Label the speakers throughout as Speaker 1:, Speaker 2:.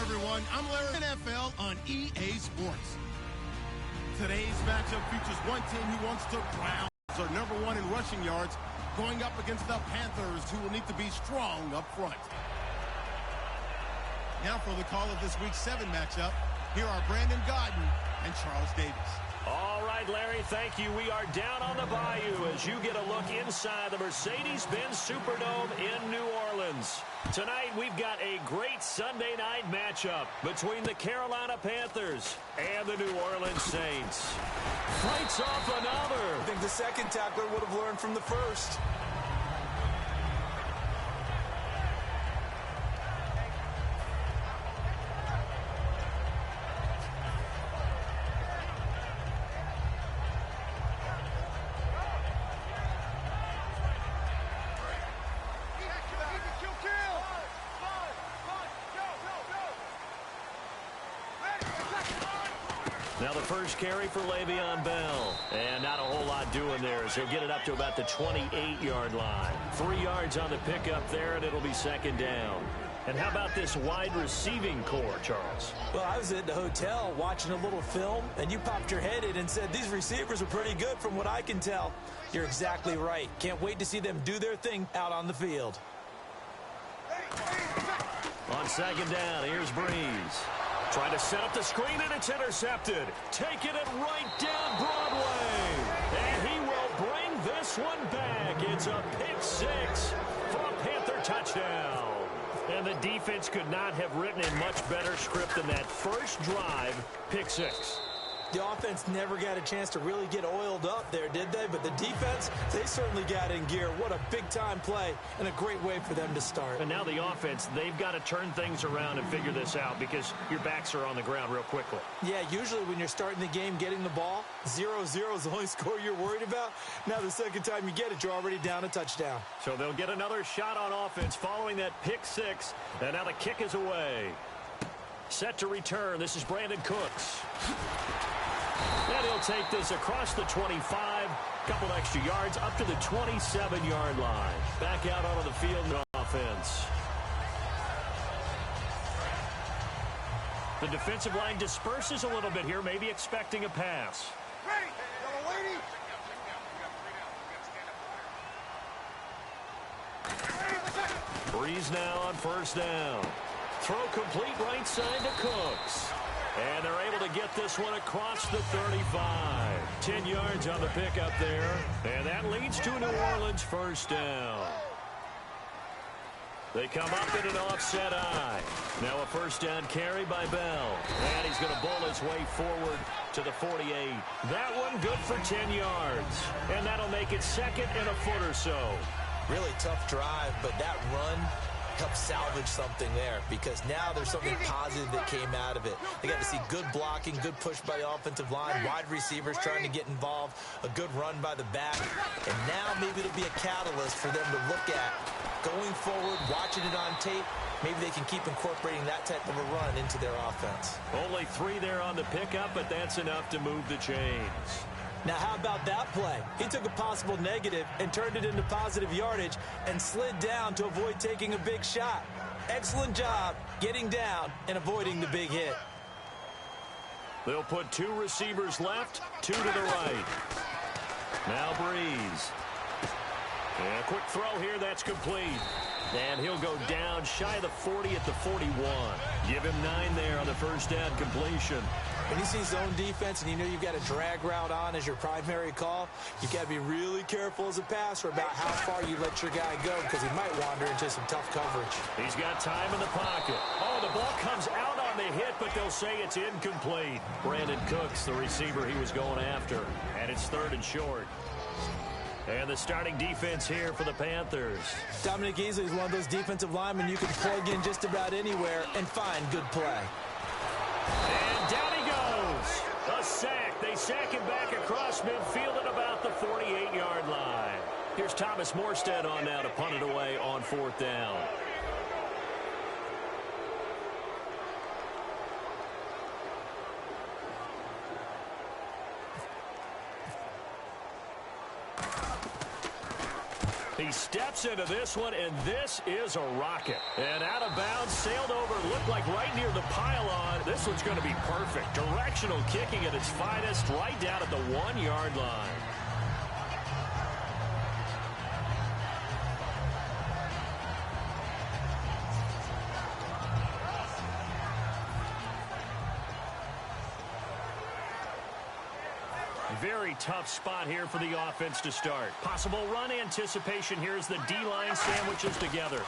Speaker 1: everyone. I'm Larry, NFL on EA Sports. Today's matchup features one team who wants to Browns are number one in rushing yards, going up against the Panthers, who will need to be strong up front. Now for the call of this Week 7 matchup, here are Brandon Godden and Charles Davis.
Speaker 2: All right, Larry, thank you. We are down on the bayou as you get a look inside the Mercedes-Benz Superdome in New Orleans. Tonight, we've got a great Sunday night matchup between the Carolina Panthers and the New Orleans Saints. Fights off another.
Speaker 3: I think the second tackler would have learned from the first.
Speaker 2: Now the first carry for Le'Veon Bell. And not a whole lot doing there as he'll get it up to about the 28-yard line. 3 yards on the pickup there, and it'll be second down. And how about this wide receiving core, Charles?
Speaker 3: Well, I was at the hotel watching a little film, and you popped your head in and said these receivers are pretty good from what I can tell. You're exactly right. Can't wait to see them do their thing out on the field.
Speaker 2: On second down, here's Breeze. Trying to set up the screen, and it's intercepted. Taking it right down Broadway. And he will bring this one back. It's a pick six for a Panther touchdown. And the defense could not have written a much better script than that first drive, pick six.
Speaker 3: The offense never got a chance to really get oiled up there, did they? But the defense, they certainly got in gear. What a big-time play and a great way for them to start.
Speaker 2: And now the offense, they've got to turn things around and figure this out because your backs are on the ground real quickly.
Speaker 3: Yeah, usually when you're starting the game getting the ball, 0-0 is the only score you're worried about. Now the second time you get it, you're already down a touchdown.
Speaker 2: So they'll get another shot on offense following that pick six. And now the kick is away. Set to return. This is Brandon Cooks. And he'll take this across the 25, couple extra yards up to the 27-yard line. Back out onto the field in offense. The defensive line disperses a little bit here, maybe expecting a pass. Breeze now on first down. Throw complete right side to Cooks. And they're able to get this one across the 35. 10 yards on the pickup there. And that leads to New Orleans first down. They come up in an offset eye. Now a first down carry by Bell. And he's going to bull his way forward to the 48. That one good for 10 yards. And that'll make it second and a foot or so.
Speaker 3: Really tough drive, but that run help salvage something there because now there's something positive that came out of it. They got to see good blocking, good push by the offensive line, wide receivers trying to get involved, a good run by the back, and now maybe it'll be a catalyst for them to look at going forward, watching it on tape. Maybe they can keep incorporating that type of a run into their offense.
Speaker 2: Only 3 there on the pickup, but that's enough to move the chains.
Speaker 3: Now, how about that play? He took a possible negative and turned it into positive yardage and slid down to avoid taking a big shot. Excellent job getting down and avoiding the big hit.
Speaker 2: They'll put 2 receivers left, 2 to the right. Now Breeze. And a quick throw here, that's complete. And he'll go down shy of the 40 at the 41. Give him 9 there on the first down completion.
Speaker 3: When you see zone defense and you know you've got a drag route on as your primary call, you've got to be really careful as a passer about how far you let your guy go because he might wander into some tough coverage.
Speaker 2: He's got time in the pocket. Oh, the ball comes out on the hit, but they'll say it's incomplete. Brandon Cooks, the receiver he was going after, and it's 3rd and short. And the starting defense here for the Panthers.
Speaker 3: Dominic Easley is one of those defensive linemen you can plug in just about anywhere and find good play.
Speaker 2: And down he goes. A sack. They sack him back across midfield at about the 48-yard line. Here's Thomas Morstead on now to punt it away on 4th down. He steps into this one, and this is a rocket. And out of bounds, sailed over, looked like right near the pylon. This one's going to be perfect. Directional kicking at its finest, right down at the 1-yard line. Very tough spot here for the offense to start. Possible run anticipation here as the D-line sandwiches together.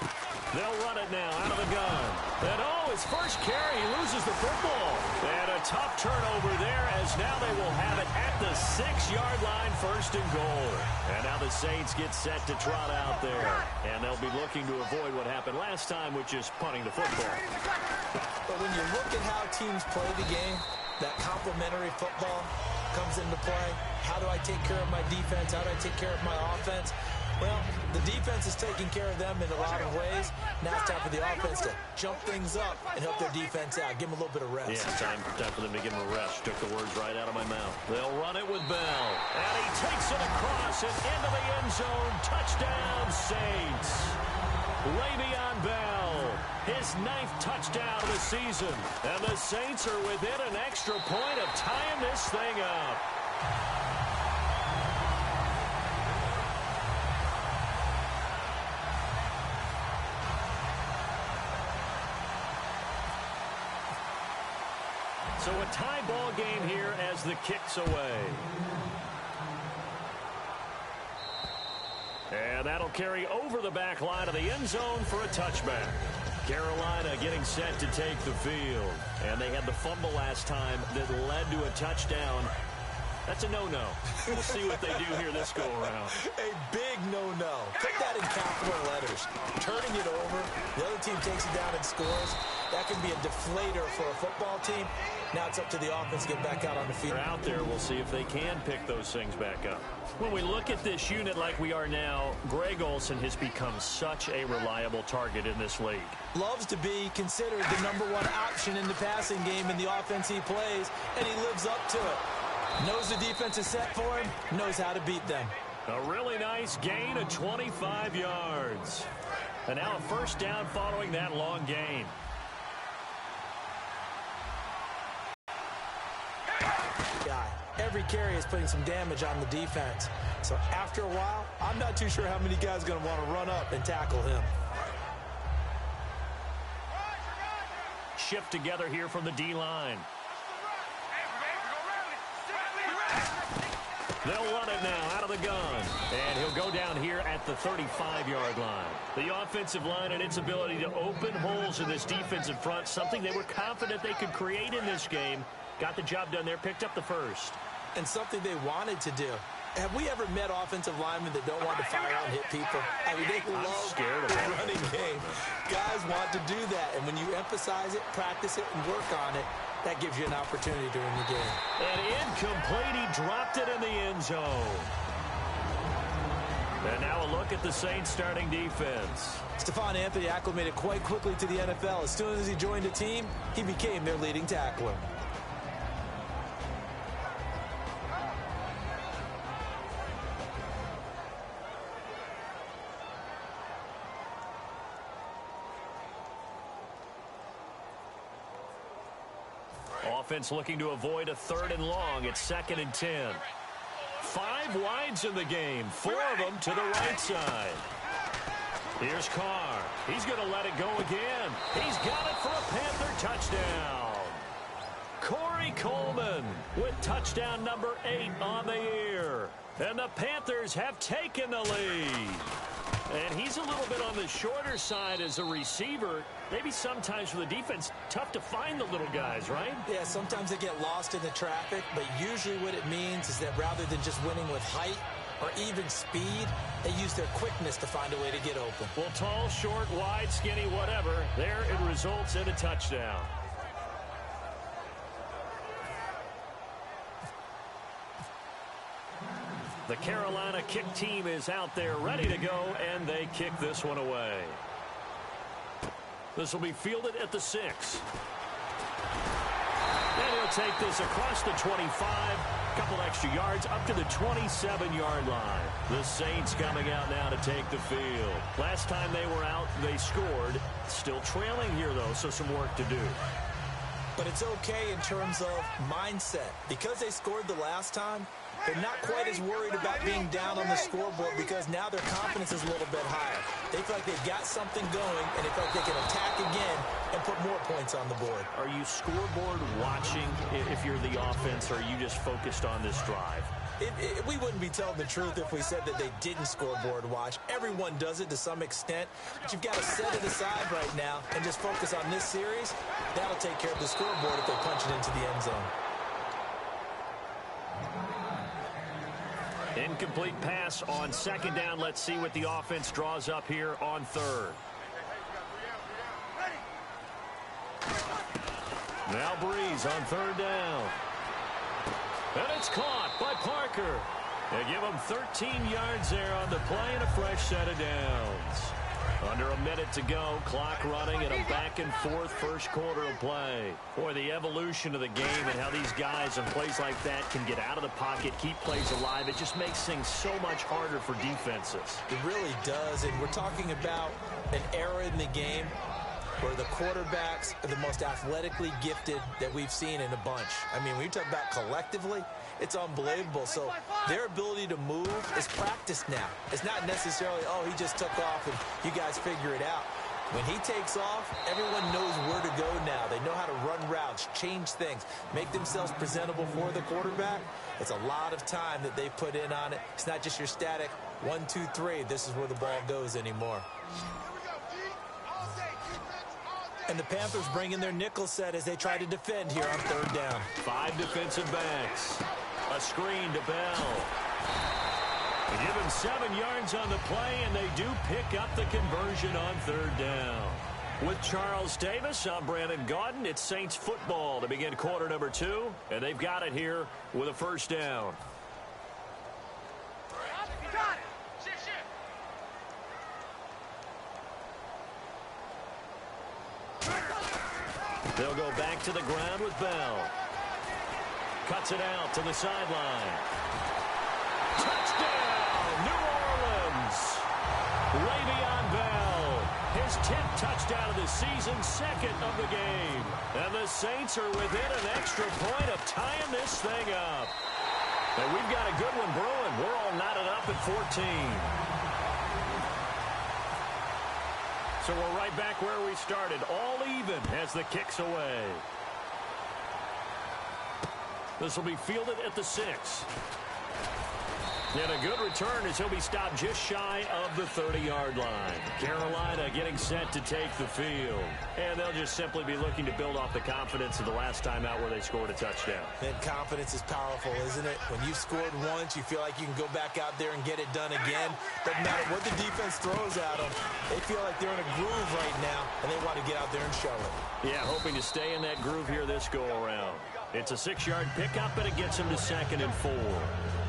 Speaker 2: They'll run it now out of the gun. And oh, his first carry, he loses the football. And a tough turnover there as now they will have it at the 6-yard line, 1st and goal. And now the Saints get set to trot out there. And they'll be looking to avoid what happened last time, which is punting the football.
Speaker 3: But when you look at how teams play the game, that complementary football comes into play. How do I take care of my defense? How do I take care of my offense? Well, the defense is taking care of them in a lot of ways. Now it's time for the offense to jump things up and help their defense out. Give them a little bit of rest.
Speaker 2: Yeah, time for them to give them a rest. Took the words right out of my mouth. They'll run it with Bell. And he takes it across and into the end zone. Touchdown, Saints. Le'Veon Bell, his 9th touchdown of the season. And the Saints are within an extra point of tying this thing up. So a tie ball game here as the kick's away. And that'll carry over the back line of the end zone for a touchback. Carolina getting set to take the field. And they had the fumble last time that led to a touchdown. That's a no-no. We'll see what they do here this go-around.
Speaker 3: A big no-no. Put that in capital letters. Turning it over, the other team takes it down and scores. That can be a deflator for a football team. Now it's up to the offense to get back out on the field.
Speaker 2: They're out there. We'll see if they can pick those things back up. When we look at this unit like we are now, Greg Olsen has become such a reliable target in this league.
Speaker 3: Loves to be considered the #1 option in the passing game in the offense he plays, and he lives up to it. Knows the defense is set for him, knows how to beat them.
Speaker 2: A really nice gain of 25 yards. And now a 1st down following that long gain.
Speaker 3: Every carry is putting some damage on the defense. So after a while, I'm not too sure how many guys are going to want to run up and tackle him.
Speaker 2: Shift together here from the D-line. They'll run it now out of the gun. And he'll go down here at the 35-yard line. The offensive line and its ability to open holes in this defensive front, something they were confident they could create in this game. Got the job done there, picked up the 1st.
Speaker 3: And something they wanted to do. Have we ever met offensive linemen that don't want to fire out and hit people? I mean, they love the running game. Guys want to do that. And when you emphasize it, practice it, and work on it, that gives you an opportunity during the game.
Speaker 2: And incomplete. He dropped it in the end zone. And now a look at the Saints starting defense.
Speaker 3: Stephon Anthony acclimated quite quickly to the NFL. As soon as he joined the team, he became their leading tackler.
Speaker 2: Offense looking to avoid a 3rd and long. It's 2nd and 10. 5 wides in the game. 4 of them to the right side. Here's Carr. He's going to let it go again. He's got it for a Panther touchdown. Corey Coleman with touchdown number 8 on the year. And the Panthers have taken the lead. And he's a little bit on the shorter side as a receiver. Maybe sometimes for the defense, tough to find the little guys, right?
Speaker 3: Yeah, sometimes they get lost in the traffic, but usually what it means is that rather than just winning with height or even speed, they use their quickness to find a way to get open.
Speaker 2: Well, tall, short, wide, skinny, whatever, there it results in a touchdown. The Carolina kick team is out there ready to go, and they kick this one away. This will be fielded at the 6. And he'll take this across the 25, a couple extra yards up to the 27-yard line. The Saints coming out now to take the field. Last time they were out, they scored. Still trailing here, though, so some work to do.
Speaker 3: But it's okay in terms of mindset. Because they scored the last time, they're not quite as worried about being down on the scoreboard because now their confidence is a little bit higher. They feel like they've got something going, and they feel like they can attack again and put more points on the board.
Speaker 2: Are you scoreboard watching if you're the offense, or are you just focused on this drive?
Speaker 3: We wouldn't be telling the truth if we said that they didn't scoreboard watch. Everyone does it to some extent, but you've got to set it aside right now and just focus on this series. That'll take care of the scoreboard if they punch it into the end zone.
Speaker 2: Incomplete pass on second down. Let's see what the offense draws up here on third. Now Breeze on third down. And it's caught by Parker. They give him 13 yards there on the play and a fresh set of downs. Under a minute to go, clock running and a back-and-forth first quarter of play. Boy, the evolution of the game and how these guys on plays like that can get out of the pocket, keep plays alive, it just makes things so much harder for defenses.
Speaker 3: It really does, and we're talking about an era in the game where the quarterbacks are the most athletically gifted that we've seen in a bunch. I mean, when you talk about collectively, it's unbelievable. So their ability to move is practiced now. It's not necessarily, oh, he just took off and you guys figure it out. When he takes off, everyone knows where to go now. They know how to run routes, change things, make themselves presentable for the quarterback. It's a lot of time that they put in on it. It's not just your static 1, 2, 3. This is where the ball goes anymore. And the Panthers bring in their nickel set as they try to defend here on third down.
Speaker 2: 5 defensive backs. A screen to Bell. They give him 7 yards on the play, and they do pick up the conversion on third down. With Charles Davis, I'm Brandon Gaudin. It's Saints football to begin quarter number 2, and they've got it here with a first down. They'll go back to the ground with Bell. Cuts it out to the sideline. Touchdown, New Orleans. Le'Veon Bell, his 10th touchdown of the season, 2nd of the game. And the Saints are within an extra point of tying this thing up. And we've got a good one brewing. We're all knotted up at 14. So we're right back where we started, all even as the kick's away. This will be fielded at the 6. And a good return as he'll be stopped just shy of the 30-yard line. Carolina getting set to take the field. And they'll just simply be looking to build off the confidence of the last time out where they scored a touchdown.
Speaker 3: And confidence is powerful, isn't it? When you've scored once, you feel like you can go back out there and get it done again. Doesn't matter what the defense throws at them. They feel like they're in a groove right now, and they want to get out there and show it.
Speaker 2: Yeah, hoping to stay in that groove here this go-around. It's a 6-yard pickup, and it gets them to 2nd and 4.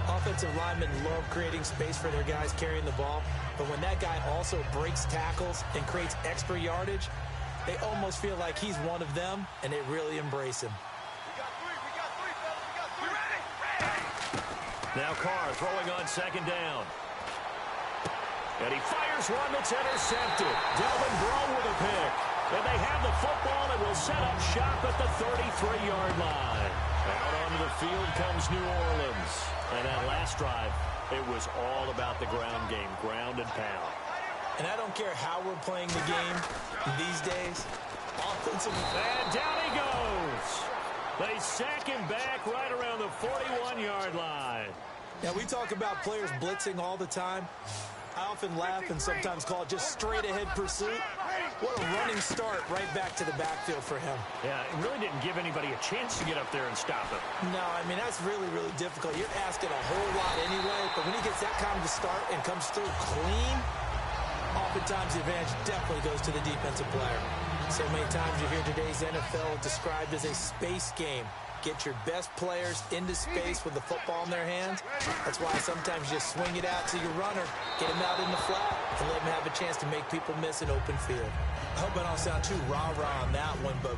Speaker 3: Offensive linemen love creating space for their guys carrying the ball, but when that guy also breaks tackles and creates extra yardage, they almost feel like he's one of them, and they really embrace him.
Speaker 2: Now Carr throwing on 2nd down. And he fires one that's intercepted. Delvin Breaux with a pick. And they have the football and will set up shop at the 33-yard line. Out onto the field comes New Orleans. And that last drive, it was all about the ground game, ground and pound.
Speaker 3: And I don't care how we're playing the game these days. Offensive.
Speaker 2: And down he goes. They sack him back right around the 41-yard line.
Speaker 3: Now, we talk about players blitzing all the time. I often laugh and sometimes call it just straight-ahead pursuit. What a running start right back to the backfield for him.
Speaker 2: Yeah, it really didn't give anybody a chance to get up there and stop him.
Speaker 3: No, I mean, that's really, really difficult. You're asking a whole lot anyway, but when he gets that kind of a start and comes through clean, oftentimes the advantage definitely goes to the defensive player. So many times you hear today's NFL described as a space game. Get your best players into space with the football in their hands. That's why sometimes you just swing it out to your runner, get him out in the flat, and let him have a chance to make people miss an open field. I hope I don't sound too rah-rah on that one, but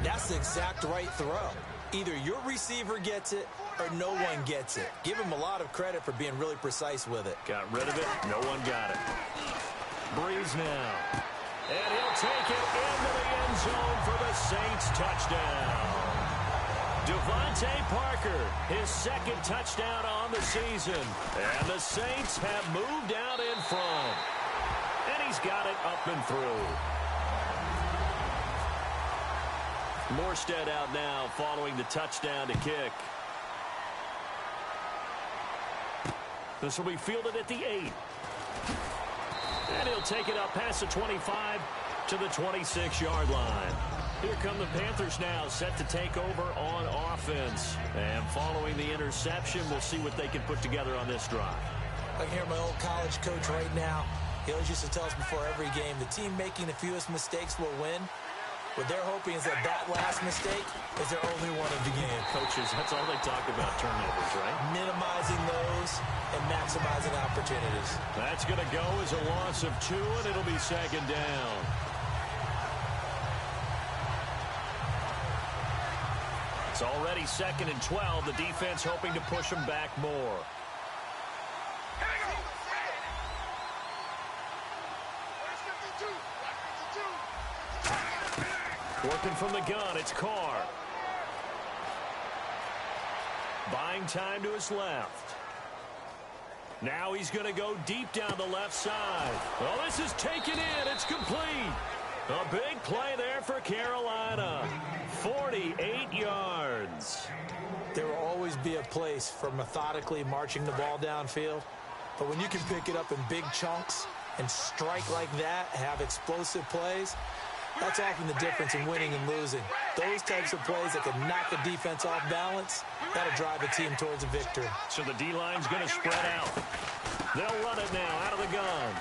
Speaker 3: that's the exact right throw. Either your receiver gets it or no one gets it. Give him a lot of credit for being really precise with it.
Speaker 2: Got rid of it. No one got it. Breeze now. And he'll take it into the end zone for the Saints touchdown. Devontae Parker, his second touchdown on the season. And the Saints have moved out in front. And he's got it up and through. Morstead out now following the touchdown to kick. This will be fielded at the 8. And he'll take it up past the 25 to the 26-yard line. Here come the Panthers now, set to take over on offense. And following the interception, we'll see what they can put together on this drive.
Speaker 3: I can hear my old college coach right now. He always used to tell us before every game, the team making the fewest mistakes will win. What they're hoping is that last mistake is their only one of the game.
Speaker 2: Coaches, that's all they talk about, turnovers, right?
Speaker 3: Minimizing those and maximizing opportunities.
Speaker 2: That's going to go as a loss of 2, and it'll be second down. It's already 2nd and 12. The defense hoping to push them back more. Working from the gun, it's Carr. Buying time to his left. Now he's going to go deep down the left side. Oh, this is taken in. It's complete. A big play there for Carolina. 48 yards.
Speaker 3: There will always be a place for methodically marching the ball downfield. But when you can pick it up in big chunks and strike like that, have explosive plays, that's often the difference in winning and losing. Those types of plays that can knock a defense off balance, that'll drive a team towards a victory.
Speaker 2: So the D-line's going to spread out. They'll run it now out of the gun.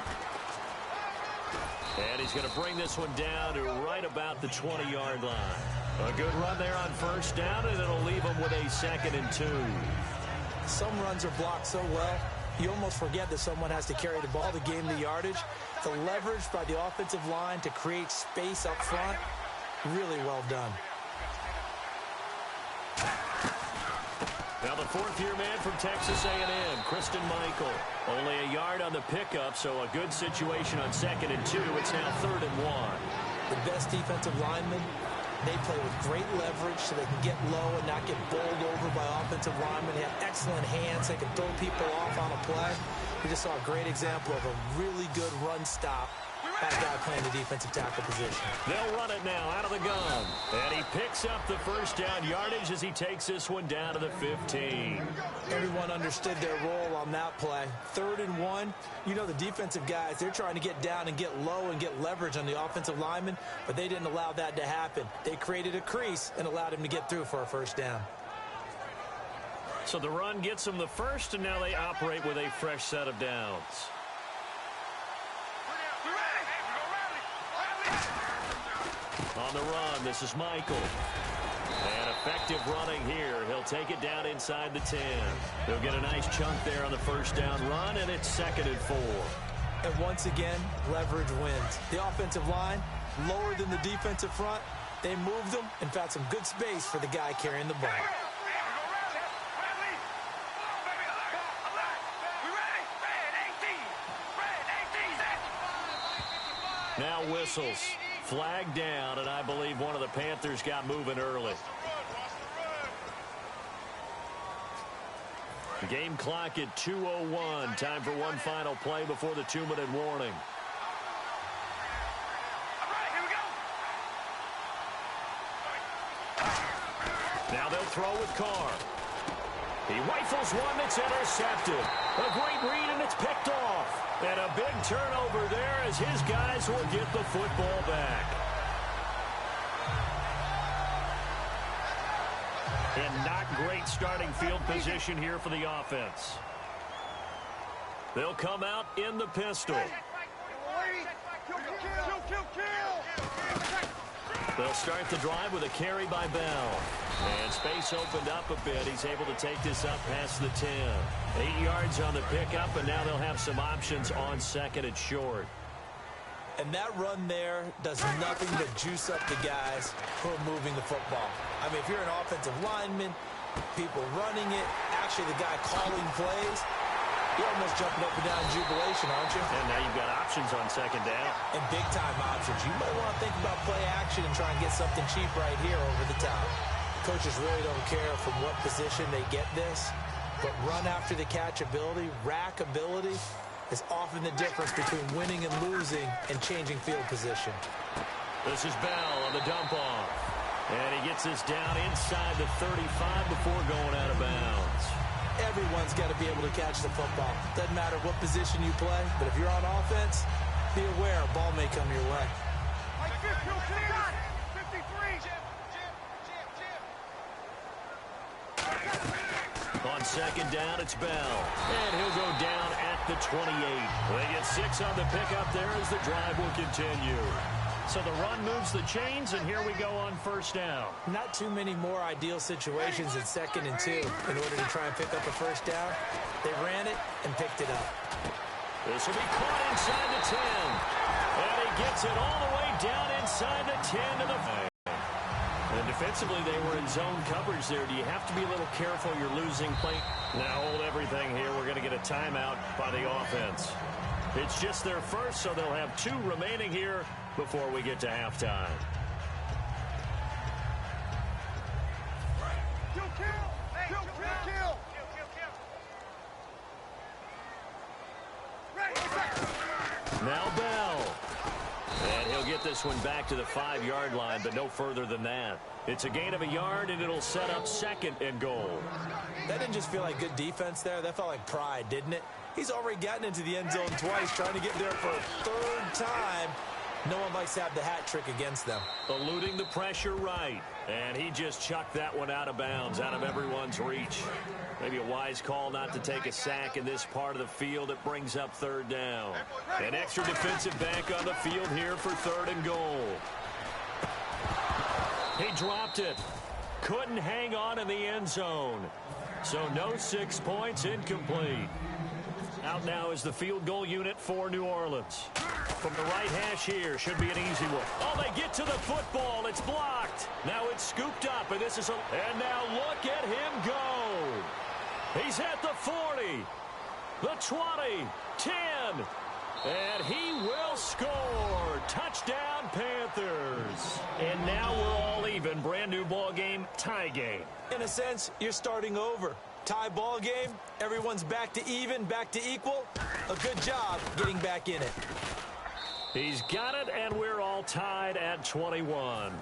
Speaker 2: And he's going to bring this one down to right about the 20-yard line. A good run there on first down, and it'll leave him with a 2nd and 2.
Speaker 3: Some runs are blocked so well, you almost forget that someone has to carry the ball to gain the yardage. The leverage by the offensive line to create space up front, really well done.
Speaker 2: Now the 4th-year man from Texas A&M, Christian Michael. Only a yard on the pickup, so a good situation on 2nd and 2. It's now 3rd and 1.
Speaker 3: The best defensive linemen, they play with great leverage so they can get low and not get bowled over by offensive linemen. They have excellent hands. They can throw people off on a play. We just saw a great example of a really good run stop by a guy playing the defensive tackle position.
Speaker 2: They'll run it now out of the gun. And he picks up the first down yardage as he takes this one down to the 15.
Speaker 3: Everyone understood their role on that play. 3rd and 1. You know the defensive guys, they're trying to get down and get low and get leverage on the offensive lineman, but they didn't allow that to happen. They created a crease and allowed him to get through for a first down.
Speaker 2: So the run gets them the first, and now they operate with a fresh set of downs. On the run, this is Michael. And effective running here. He'll take it down inside the 10. He'll get a nice chunk there on the first down run, and it's 2nd and 4.
Speaker 3: And once again, leverage wins. The offensive line, lower than the defensive front. They moved them and found some good space for the guy carrying the ball.
Speaker 2: Now whistles. Flag down, and I believe one of the Panthers got moving early. The game clock at 2:01. Time for one final play before the 2-minute warning. Now they'll throw with Carr. He rifles one that's intercepted. A great read, and it's picked off. And a big turnover there as his guys will get the football back. And not great starting field position here for the offense. They'll come out in the pistol. They'll start the drive with a carry by Bell. And space opened up a bit. He's able to take this up past the 10. 8 yards on the pickup, and now they'll have some options on 2nd and short.
Speaker 3: And that run there does nothing but juice up the guys who are moving the football. I mean, if you're an offensive lineman, people running it, actually the guy calling plays, you're almost jumping up and down in jubilation, aren't you?
Speaker 2: And now you've got options on second down.
Speaker 3: And big-time options. You might want to think about play action and try and get something cheap right here over the top. Coaches really don't care from what position they get this, but run after the catch ability, rack ability, is often the difference between winning and losing and changing field position.
Speaker 2: This is Bell on the dump off. And he gets this down inside the 35 before going out of bounds.
Speaker 3: Everyone's got to be able to catch the football. Doesn't matter what position you play, but if you're on offense, be aware a ball may come your way.
Speaker 2: On second down, it's Bell. And he'll go down at the 28. They get 6 on the pickup there as the drive will continue. So the run moves the chains, and here we go on first down.
Speaker 3: Not too many more ideal situations in 2nd and 2 in order to try and pick up a first down. They ran it and picked it up.
Speaker 2: This will be caught inside the 10. And he gets it all the way down inside the 10 to the 5. And defensively, they were in zone coverage there. Do you have to be a little careful you're losing play? Now hold everything here. We're going to get a timeout by the offense. It's just their first, so they'll have 2 remaining here before we get to halftime. Now Bell. And he'll get this one back to the 5-yard line, but no further than that. It's a gain of a yard, and it'll set up 2nd and goal.
Speaker 3: That didn't just feel like good defense there. That felt like pride, didn't it? He's already gotten into the end zone twice, trying to get there for a 3rd time. No one likes to have the hat trick against them.
Speaker 2: Eluding the pressure right. And he just chucked that one out of bounds, out of everyone's reach. Maybe a wise call not to take a sack in this part of the field. It brings up 3rd down. An extra defensive back on the field here for 3rd and goal. He dropped it. Couldn't hang on in the end zone. So no 6 points, incomplete. Out now is the field goal unit for New Orleans. From the right hash here, should be an easy one. Oh, they get to the football. It's blocked. Now it's scooped up, and this is and now look at him go. He's at the 40, the 20, 10, and he will score. Touchdown, Panthers. And now we're all even. Brand new ball game, tie game.
Speaker 3: In a sense, you're starting over. Tie ball game, everyone's back to even, back to equal. A good job getting back in it.
Speaker 2: He's got it, and we're all tied at 21.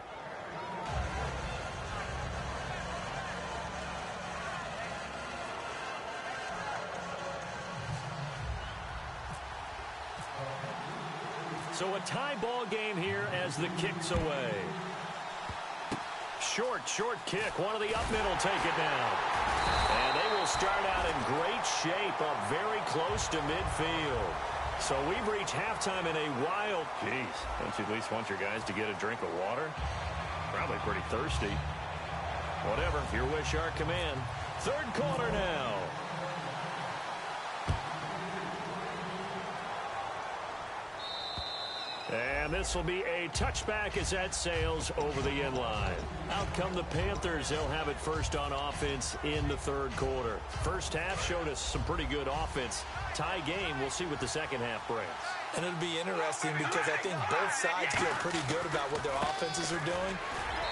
Speaker 2: So a tie ball game here as the kick's away. Short kick. One of the up middle take it down. And they will start out in great shape up very close to midfield. So we've reached halftime in a wild... Jeez, don't you at least want your guys to get a drink of water? Probably pretty thirsty. Whatever, your wish, our command. 3rd quarter now. And this will be a touchback as that sails over the end line. Out come the Panthers. They'll have it first on offense in the 3rd quarter. First half showed us some pretty good offense. Tie game. We'll see what the second half brings.
Speaker 3: And it'll be interesting because I think both sides feel pretty good about what their offenses are doing.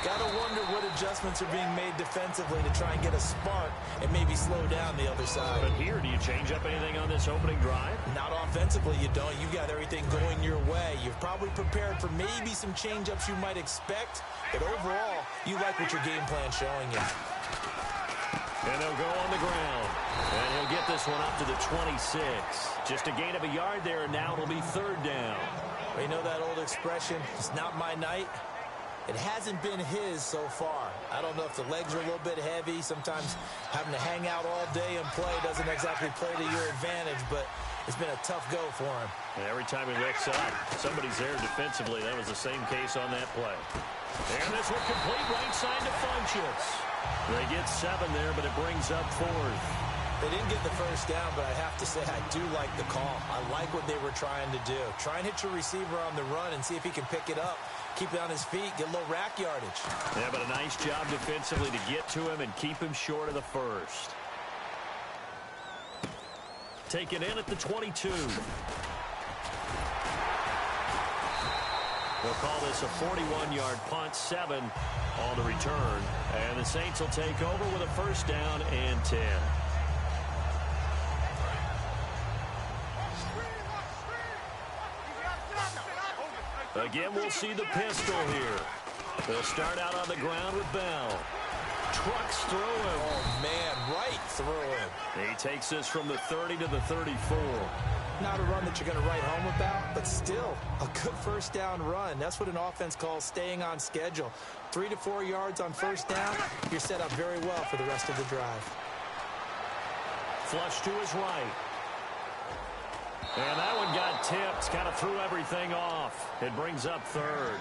Speaker 3: Gotta wonder what adjustments are being made defensively to try and get a spark and maybe slow down the other side.
Speaker 2: But here, do you change up anything on this opening drive?
Speaker 3: Not offensively, you don't. You've got everything going your way. You've probably prepared for maybe some change-ups you might expect, but overall, you like what your game plan's showing you.
Speaker 2: And they'll go on the ground. And he'll get this one up to the 26. Just a gain of a yard there, and now it'll be 3rd down.
Speaker 3: Well, you know that old expression, it's not my night? It hasn't been his so far. I don't know if the legs are a little bit heavy. Sometimes having to hang out all day and play doesn't exactly play to your advantage, but it's been a tough go for him.
Speaker 2: And every time he looks up, somebody's there defensively. That was the same case on that play. And this one complete right side to Funchess. They get 7 there, but it brings up 4th.
Speaker 3: They didn't get the first down, but I have to say I do like the call. I like what they were trying to do. Try and hit your receiver on the run and see if he can pick it up. Keep it on his feet, get a little rack yardage.
Speaker 2: Yeah, but a nice job defensively to get to him and keep him short of the first. Taken in at the 22. They'll call this a 41-yard punt, 7 on the return. And the Saints will take over with a first down and 10. Again, we'll see the pistol here. They'll start out on the ground with Bell. Trucks through him.
Speaker 3: Oh, man, right through him.
Speaker 2: He takes this from the 30 to the 34.
Speaker 3: Not a run that you're going to write home about, but still a good first down run. That's what an offense calls staying on schedule. 3 to 4 yards on first down, you're set up very well for the rest of the drive.
Speaker 2: Flush to his right. And that one got tipped, kind of threw everything off. It brings up third.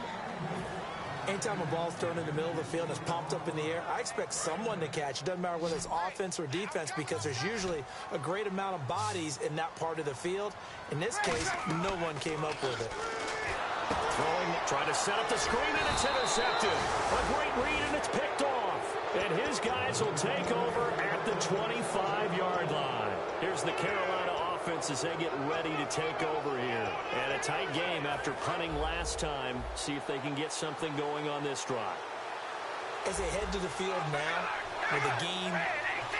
Speaker 3: Anytime a ball's thrown in the middle of the field and it's pumped up in the air, I expect someone to catch. It doesn't matter whether it's offense or defense because there's usually a great amount of bodies in that part of the field. In this case, no one came up with it.
Speaker 2: Throwing, trying to set up the screen, and it's intercepted. A great read, and it's picked off. And his guys will take over at the 25-yard line. Here's the Carolina offense as they get ready to take over here. And a tight game after punting last time. See if they can get something going on this drive.
Speaker 3: As they head to the field now, with the game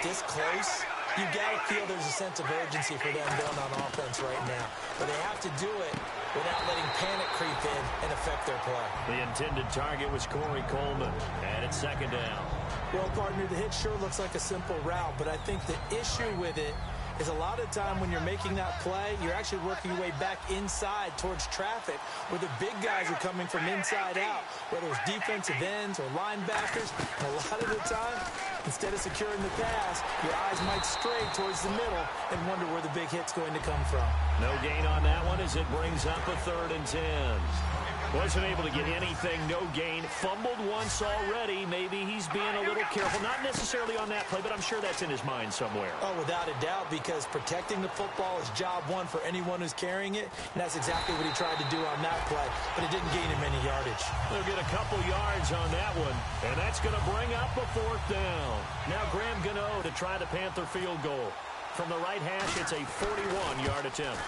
Speaker 3: this close, you got to feel there's a sense of urgency for them going on offense right now. But they have to do it without letting panic creep in and affect their play.
Speaker 2: The intended target was Corey Coleman, and it's second down.
Speaker 3: Well, partner, the hit sure looks like a simple route, but I think the issue with it is a lot of time when you're making that play, you're actually working your way back inside towards traffic where the big guys are coming from inside out, whether it's defensive ends or linebackers. And a lot of the time, instead of securing the pass, your eyes might stray towards the middle and wonder where the big hit's going to come from.
Speaker 2: No gain on that one as it brings up a 3rd and 10. Wasn't able to get anything, no gain. Fumbled once already. Maybe he's being a little careful. Not necessarily on that play, but I'm sure that's in his mind somewhere.
Speaker 3: Oh, without a doubt, because protecting the football is job one for anyone who's carrying it, and that's exactly what he tried to do on that play, but it didn't gain him any yardage.
Speaker 2: They'll get a couple yards on that one, and that's going to bring up a 4th down. Now Graham Gano to try the Panther field goal. From the right hash, it's a 41-yard attempt.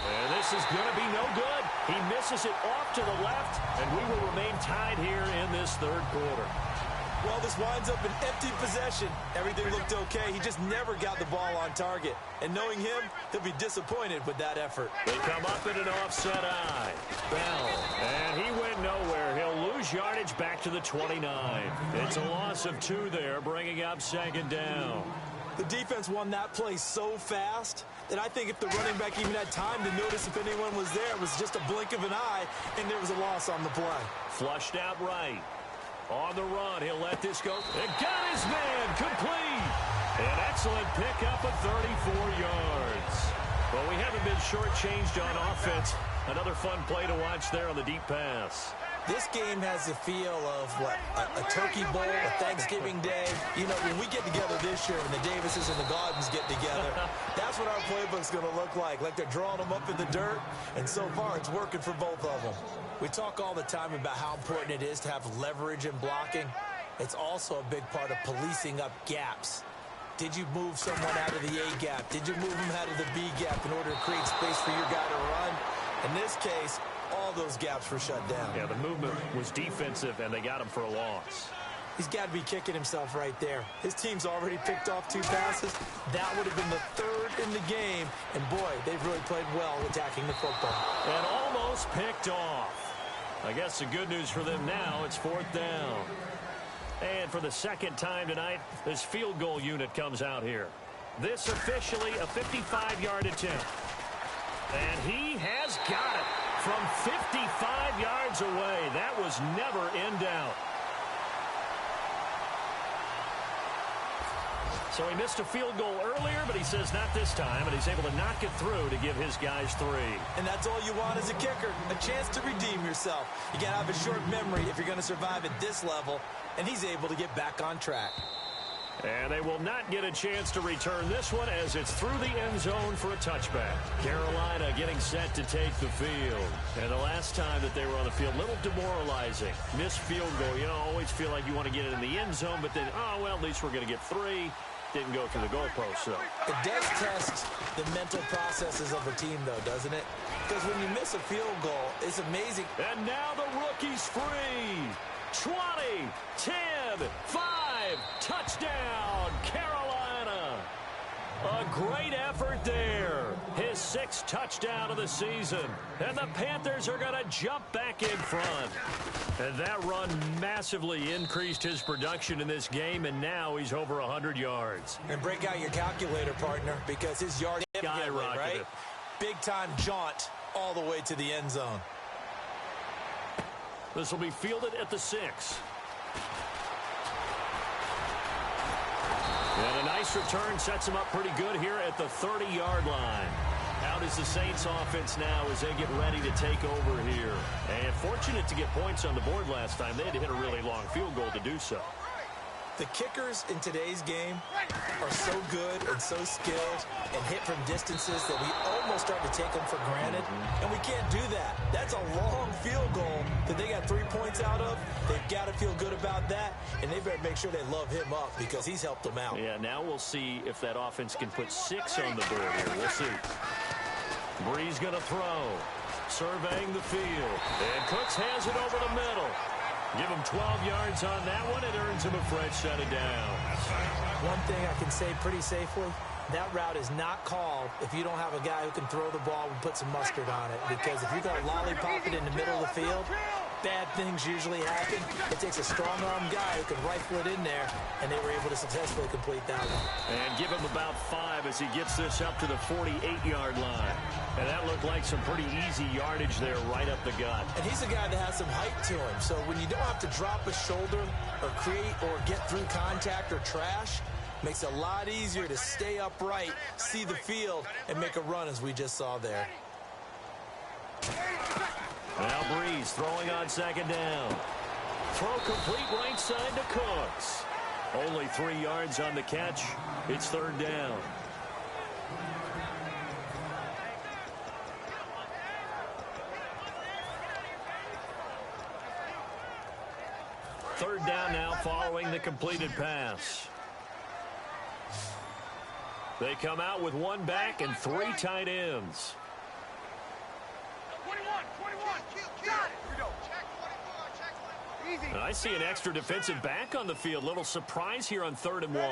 Speaker 2: And this is going to be no good. He misses it off to the left, and we will remain tied here in this 3rd quarter.
Speaker 3: Well, this winds up an empty possession. Everything looked okay. He just never got the ball on target. And knowing him, he'll be disappointed with that effort.
Speaker 2: They come up in an offset eye. Bell, and he went nowhere. He'll lose yardage back to the 29. It's a loss of 2 there, bringing up 2nd down.
Speaker 3: The defense won that play so fast that I think if the running back even had time to notice if anyone was there, it was just a blink of an eye, and there was a loss on the play.
Speaker 2: Flushed out right. On the run, he'll let this go. And got his man complete. An excellent pickup of 34 yards. Well, we haven't been shortchanged on offense. Another fun play to watch there on the deep pass.
Speaker 3: This game has the feel of, what, a turkey bowl, a Thanksgiving day. You know, when we get together this year and the Davises and the Gaudens get together, that's what our playbook's going to look like they're drawing them up in the dirt, and so far it's working for both of them. We talk all the time about how important it is to have leverage in blocking. It's also a big part of policing up gaps. Did you move someone out of the A gap? Did you move them out of the B gap in order to create space for your guy to run? In this case, all those gaps were shut down.
Speaker 2: Yeah, the movement was defensive, and they got him for a loss.
Speaker 3: He's got to be kicking himself right there. His team's already picked off 2 passes. That would have been the 3rd in the game. And, boy, they've really played well attacking the football.
Speaker 2: And almost picked off. I guess the good news for them now, it's 4th down. And for the 2nd time tonight, this field goal unit comes out here. This officially a 55-yard attempt. And he has got it from 55 yards away. That was never in doubt. So he missed a field goal earlier, but he says not this time, and he's able to knock it through to give his guys 3.
Speaker 3: And that's all you want as a kicker, a chance to redeem yourself. You got to have a short memory if you're going to survive at this level, and he's able to get back on track.
Speaker 2: And they will not get a chance to return this one as it's through the end zone for a touchback. Carolina getting set to take the field. And the last time that they were on the field, a little demoralizing. Missed field goal. You know, always feel like you want to get it in the end zone, but then, oh, well, at least we're going to get 3. Didn't go through the goalpost, so.
Speaker 3: It does test the mental processes of a team, though, doesn't it? Because when you miss a field goal, it's amazing.
Speaker 2: And now the rookie's free. 20, 10, 5, touchdown, Carolina. A great effort there. His 6th touchdown of the season. And the Panthers are going to jump back in front. And that run massively increased his production in this game, and now he's over 100 yards.
Speaker 3: And break out your calculator, partner, because his yard
Speaker 2: skyrocketed,
Speaker 3: right? Big-time jaunt all the way to the end zone.
Speaker 2: This will be fielded at the 6. And a nice return sets him up pretty good here at the 30-yard line. Out is the Saints offense now as they get ready to take over here. And fortunate to get points on the board last time. They had to hit a really long field goal to do so.
Speaker 3: The kickers in today's game are so good and so skilled and hit from distances that we almost start to take them for granted. And we can't do that. That's a long field goal that they got 3 points out of. They've got to feel good about that, and they better make sure they love him up because he's helped them out.
Speaker 2: Yeah, now we'll see if that offense can put 6 on the board here. We'll see. Breeze going to throw. Surveying the field. And Cooks has it over the middle. Give him 12 yards on that one. It earns him a fresh set of downs.
Speaker 3: One thing I can say pretty safely, that route is not called if you don't have a guy who can throw the ball and put some mustard on it. Because if you're going to lollipop it in the middle of the field, bad things usually happen. It takes a strong-arm guy who can rifle it in there, and they were able to successfully complete that one.
Speaker 2: And give him about 5 as he gets this up to the 48-yard line. And that looked like some pretty easy yardage there right up the gut.
Speaker 3: And he's a guy that has some height to him. So when you don't have to drop a shoulder or create or get through contact or trash, makes it a lot easier to stay upright, see the field, and make a run as we just saw there.
Speaker 2: Now Breeze throwing on 2nd down. Throw complete right side to Cooks. Only 3 yards on the catch. It's 3rd down. Third down now following the completed pass. They come out with 1 back and 3 tight ends.
Speaker 4: 21, got it. Here we go. Check 24, check 1. Easy.
Speaker 2: I see an extra defensive back on the field. Little surprise here on 3rd and 1.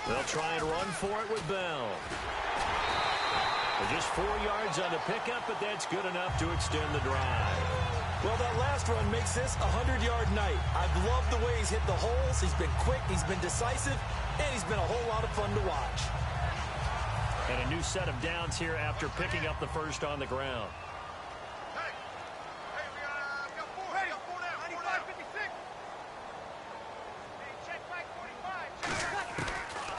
Speaker 2: They'll try and run for it with Bell. Just 4 yards on the pickup, but that's good enough to extend the drive.
Speaker 3: Well, that last run makes this a 100-yard night. I've loved the way he's hit the holes. He's been quick, he's been decisive, and he's been a whole lot of fun to watch.
Speaker 2: And a new set of downs here after picking up the first on the ground.
Speaker 4: Hey, we got 4. Ready. 4 down. 95, 56. Hey, check back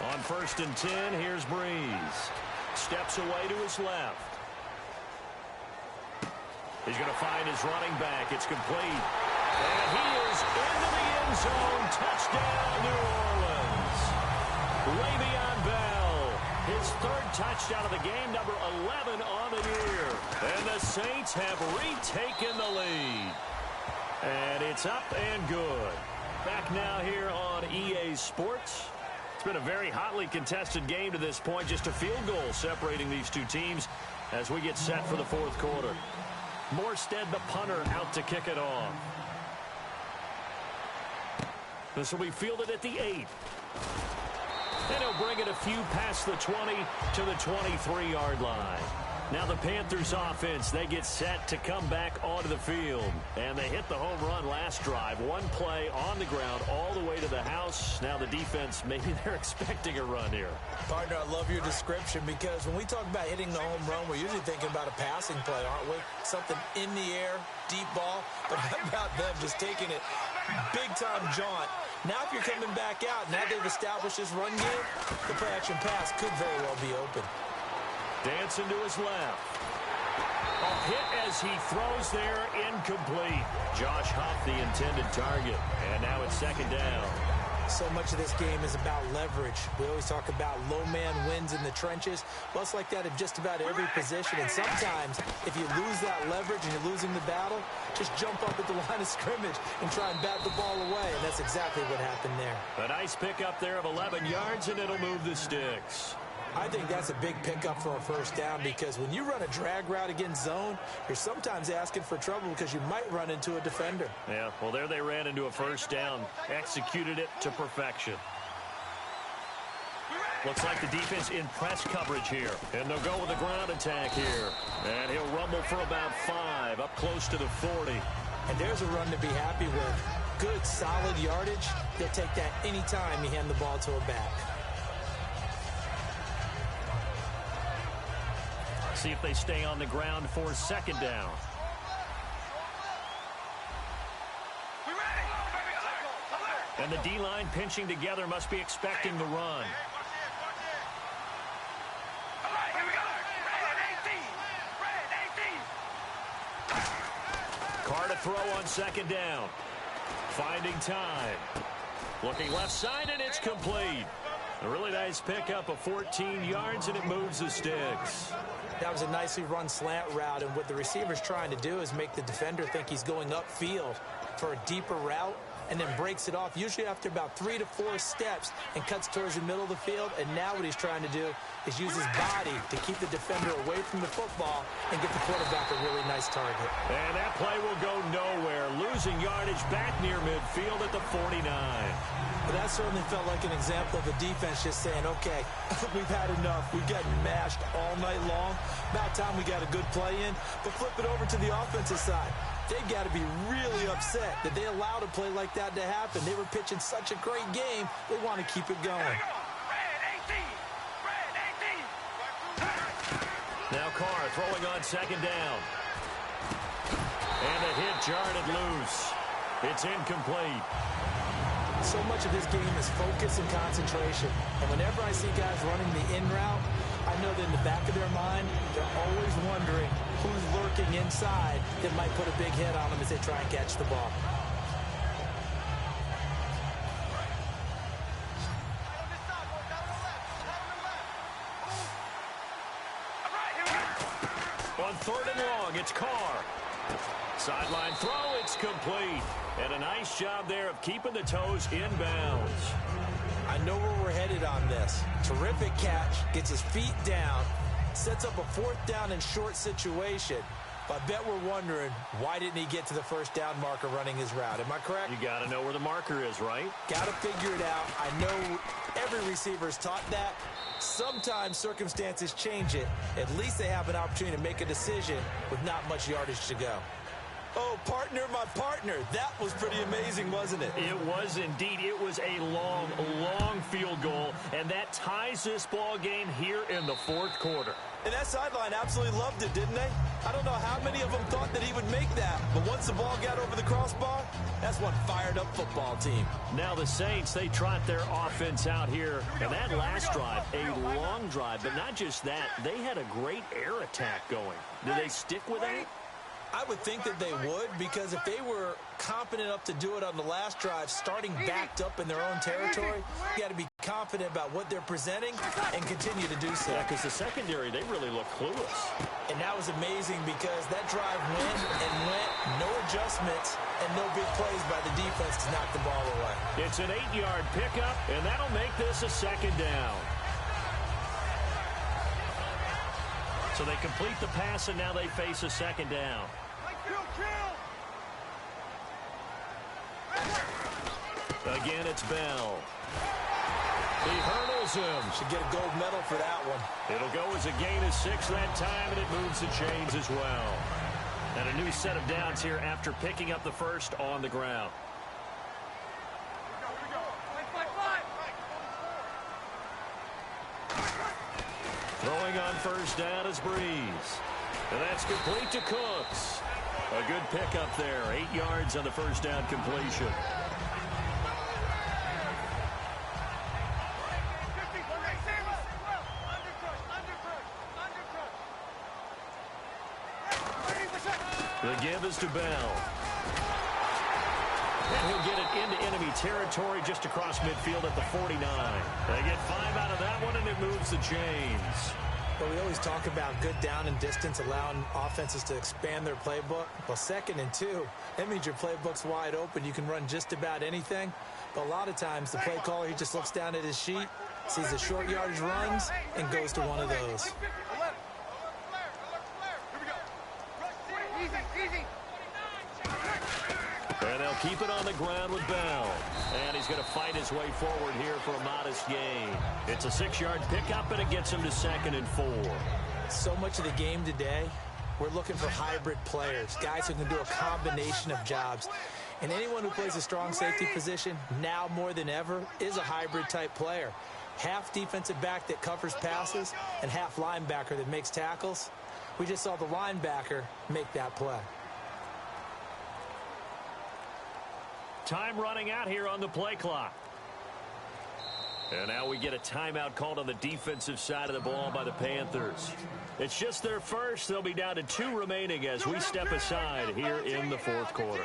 Speaker 4: 45.
Speaker 2: On 1st and 10, here's Breeze. Steps away to his left. He's going to find his running back. It's complete. And he is into the end zone. Touchdown, New Orleans. Le'Veon Bell, his 3rd touchdown of the game, number 11 on the year. And the Saints have retaken the lead. And it's up and good. Back now here on EA Sports. It's been a very hotly contested game to this point. Just a field goal separating these two teams as we get set for the 4th quarter. Morstead, the punter, out to kick it off. This will be fielded at the 8. And he'll bring it a few past the 20 to the 23-yard line. Now the Panthers offense, they get set to come back onto the field. And they hit the home run last drive. 1 play on the ground all the way to the house. Now the defense, maybe they're expecting a run here.
Speaker 3: Partner, I love your description because when we talk about hitting the home run, we're usually thinking about a passing play, aren't we? Something in the air, deep ball. But how about them just taking it big-time jaunt? Now if you're coming back out, now they've established this run game, the play-action pass could very well be open.
Speaker 2: Dancing to his left. A hit as he throws there, incomplete. Josh Huff, the intended target. And now it's 2nd down.
Speaker 3: So much of this game is about leverage. We always talk about low man wins in the trenches. Well, it's like that in just about every position. And sometimes, if you lose that leverage and you're losing the battle, just jump up at the line of scrimmage and try and bat the ball away. And that's exactly what happened there.
Speaker 2: A nice pickup there of 11 yards, and it'll move the sticks.
Speaker 3: I think that's a big pickup for a first down, because when you run a drag route against zone, you're sometimes asking for trouble because you might run into a defender.
Speaker 2: Yeah, well, there they ran into a first down, executed it to perfection. Looks like the defense in press coverage here, and they'll go with a ground attack here. And he'll rumble for about 5, up close to the 40.
Speaker 3: And there's a run to be happy with. Good, solid yardage. They'll take that any time you hand the ball to a back.
Speaker 2: See if they stay on the ground for second down. And the D-line pinching together must be expecting the run. Carr to throw on second down. Finding time. Looking left side, and it's complete. A really nice pickup of 14 yards, and it moves the sticks.
Speaker 3: That was a nicely run slant route, and what the receiver's trying to do is make the defender think he's going upfield for a deeper route, and then breaks it off, usually after about 3 to 4 steps, and cuts towards the middle of the field. And now what he's trying to do is use his body to keep the defender away from the football and get the quarterback a really nice target.
Speaker 2: And that play will go nowhere, losing yardage back near midfield at the 49.
Speaker 3: But that certainly felt like an example of the defense just saying, okay, we've had enough. We've gotten mashed all night long. About time we got a good play in. But flip it over to the offensive side. They've got to be really upset that they allowed a play like that to happen. They were pitching such a great game, they want to keep it going.
Speaker 2: Now Carr throwing on second down. And a hit jarred it loose. It's incomplete.
Speaker 3: So much of this game is focus and concentration. And whenever I see guys running the in route, I know that in the back of their mind, they're always wondering who's lurking inside that might put a big hit on them as they try and catch the ball.
Speaker 2: On third and long, it's Carr. Sideline throw, it's complete. And a nice job there of keeping the toes in bounds.
Speaker 3: I know where we're headed on this. Terrific catch, gets his feet down, sets up a fourth down and short situation. But I bet we're wondering, why didn't he get to the first down marker running his route? Am I correct?
Speaker 2: You got to know where the marker is, right?
Speaker 3: Got to figure it out. I know every receiver is taught that. Sometimes circumstances change it. At least they have an opportunity to make a decision with not much yardage to go. Oh, partner, my partner. That was pretty amazing, wasn't it?
Speaker 2: It was indeed. It was a long, long field goal, and that ties this ball game here in the fourth quarter.
Speaker 3: And that sideline absolutely loved it, didn't they? I don't know how many of them thought that he would make that, but once the ball got over the crossbar, that's one fired-up football team.
Speaker 2: Now the Saints, they trot their offense out here. And that last drive, a long drive, but not just that, they had a great air attack going. Do they stick with that?
Speaker 3: I would think that they would, because if they were confident enough to do it on the last drive, starting backed up in their own territory, you got to be confident about what they're presenting and continue to do so.
Speaker 2: Yeah, because the secondary, they really look clueless.
Speaker 3: And that was amazing because that drive went and went, no adjustments, and no big plays by the defense to knock the ball away.
Speaker 2: It's an 8-yard pickup, and that'll make this a second down. So they complete the pass, and now they face a second down. Again, it's Bell. He hurdles him.
Speaker 3: Should get a gold medal for that one.
Speaker 2: It'll go as a gain of 6 that time, and it moves the chains as well. And a new set of downs here after picking up the first on the ground. Throwing on first down is Breeze. And that's complete to Cooks. A good pickup there. 8 yards on the first down completion. The give is to Bell. And he'll get it into enemy territory just across midfield at the 49. They get 5 out of that one, and it moves the chains.
Speaker 3: But we always talk about good down and distance, allowing offenses to expand their playbook. Well, 2nd and 2, that means your playbook's wide open. You can run just about anything. But a lot of times, the play caller, he just looks down at his sheet, sees the short yardage runs, and goes to one of those.
Speaker 2: And they'll keep it on the ground with Bell. And he's going to fight his way forward here for a modest gain. It's a 6-yard pickup, and it gets him to 2nd and 4.
Speaker 3: So much of the game today, we're looking for hybrid players, guys who can do a combination of jobs. And anyone who plays a strong safety position, now more than ever, is a hybrid-type player. Half defensive back that covers passes and half linebacker that makes tackles. We just saw the linebacker make that play.
Speaker 2: Time running out here on the play clock. And now we get a timeout called on the defensive side of the ball by the Panthers. It's just their first. They'll be down to 2 remaining as we step aside here in the 4th quarter.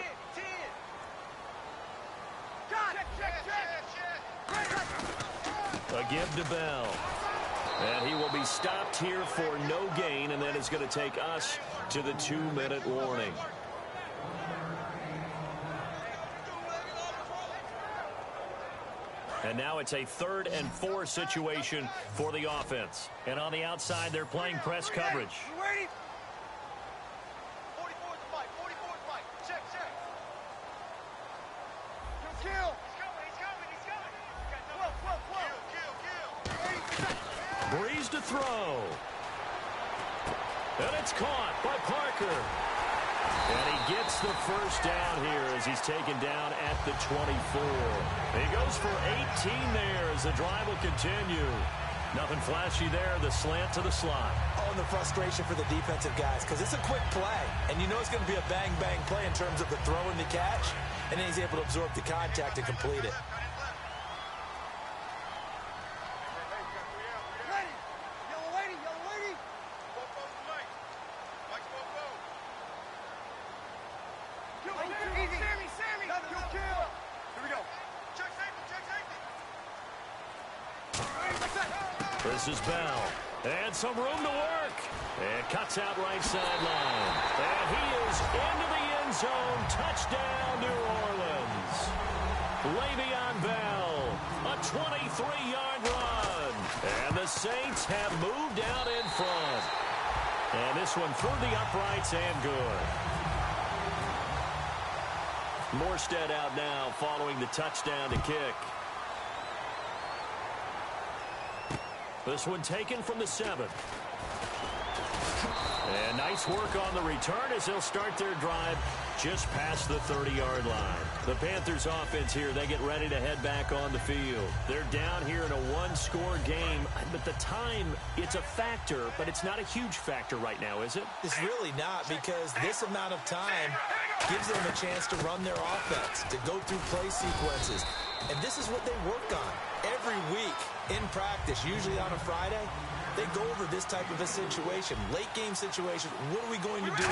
Speaker 2: A give to Bell. And he will be stopped here for no gain, and that is going to take us to the 2-minute warning. And now it's a 3rd and 4 situation for the offense. And on the outside, they're playing press coverage.
Speaker 4: 44's the fight. 44's the fight. Check. Kill. He's coming. Kill.
Speaker 2: Breeze to throw. And it's caught by Parker. And he gets the first down here as he's taken down at the 24. He goes for 18 there as the drive will continue. Nothing flashy there, the slant to the slot.
Speaker 3: Oh, and the frustration for the defensive guys, because it's a quick play. And you know it's going to be a bang-bang play in terms of the throw and the catch. And then he's able to absorb the contact and complete it.
Speaker 2: This is Bell. And some room to work. And cuts out right sideline. And he is into the end zone. Touchdown, New Orleans. Le'Veon Bell. A 23-yard run. And the Saints have moved out in front. And this one through the uprights and good. Morstead out now following the touchdown to kick. This one taken from the 7. And nice work on the return as they'll start their drive just past the 30-yard line. The Panthers offense here, they get ready to head back on the field. They're down here in a 1-score game, but the time, it's a factor, but it's not a huge factor right now, is it?
Speaker 3: It's really not, because this amount of time gives them a chance to run their offense, to go through play sequences. And this is what they work on every week in practice, usually on a Friday. They go over this type of a situation, late game situation. What are we going to do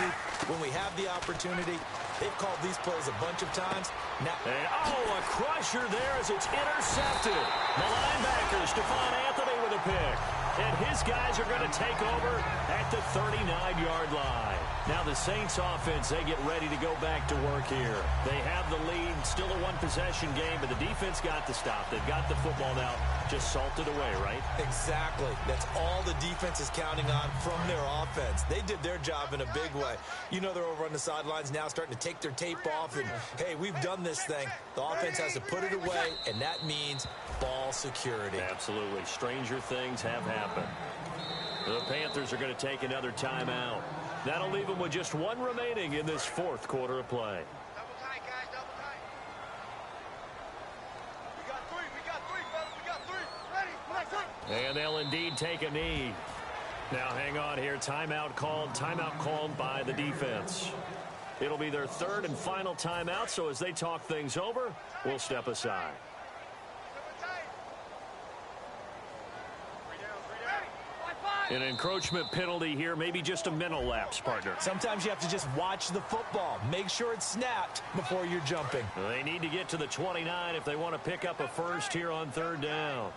Speaker 3: when we have the opportunity? They've called these plays a bunch of times. Now,
Speaker 2: a crusher there as it's intercepted. The linebacker, Stephon Anthony with a pick. And his guys are going to take over at the 39-yard line. Now the Saints offense, they get ready to go back to work here. They have the lead, still a one-possession game, but the defense got the stop. They've got the football now, just salted away, right?
Speaker 3: Exactly. That's all the defense is counting on from their offense. They did their job in a big way. You know they're over on the sidelines now starting to take their tape off and, hey, we've done this thing. The offense has to put it away, and that means ball security.
Speaker 2: Absolutely. Stranger things have happened. The Panthers are going to take another timeout. That'll leave them with just one remaining in this 4th quarter of play.
Speaker 4: Double tight, guys, double tight. We got 3, fellas, we got 3. Ready, let's go.
Speaker 2: And they'll indeed take a knee. Now hang on here. Timeout called by the defense. It'll be their 3rd and final timeout, so as they talk things over, we'll step aside.
Speaker 4: Double tight. 3 down. Ready, 5.
Speaker 2: An encroachment penalty here, maybe just a mental lapse, partner.
Speaker 3: Sometimes you have to just watch the football. Make sure it's snapped before you're jumping.
Speaker 2: They need to get to the 29 if they want to pick up a first here on third down.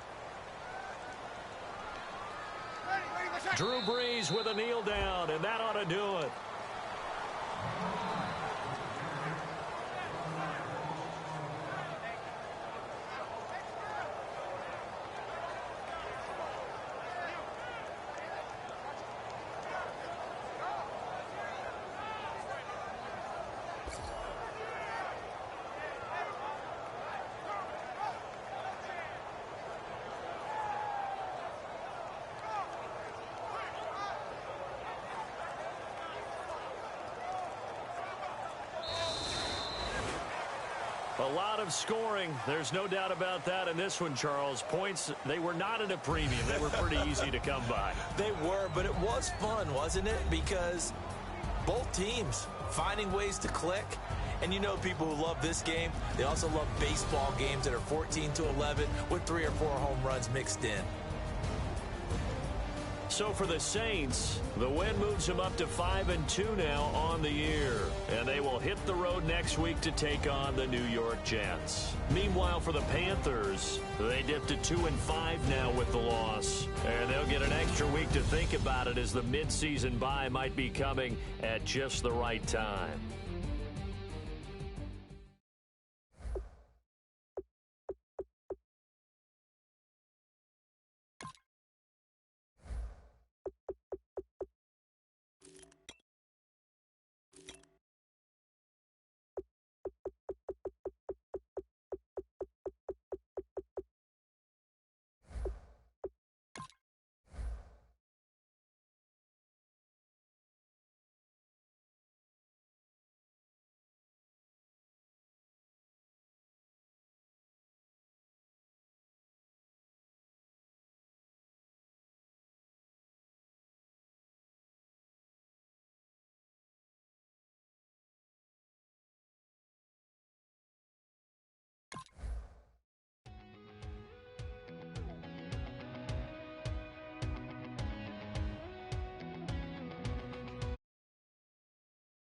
Speaker 2: Drew Brees with a kneel down, and that ought to do it. A lot of scoring. There's no doubt about that in this one, Charles. Points, they were not at a premium. They were pretty easy to come by.
Speaker 3: They were, but it was fun, wasn't it? Because both teams finding ways to click. And you know people who love this game, they also love baseball games that are 14-11 with 3 or 4 home runs mixed in.
Speaker 2: So for the Saints, the win moves them up to 5-2 now on the year. And they will hit the road next week to take on the New York Jets. Meanwhile, for the Panthers, they dipped to 2-5 now with the loss. And they'll get an extra week to think about it as the midseason bye might be coming at just the right time.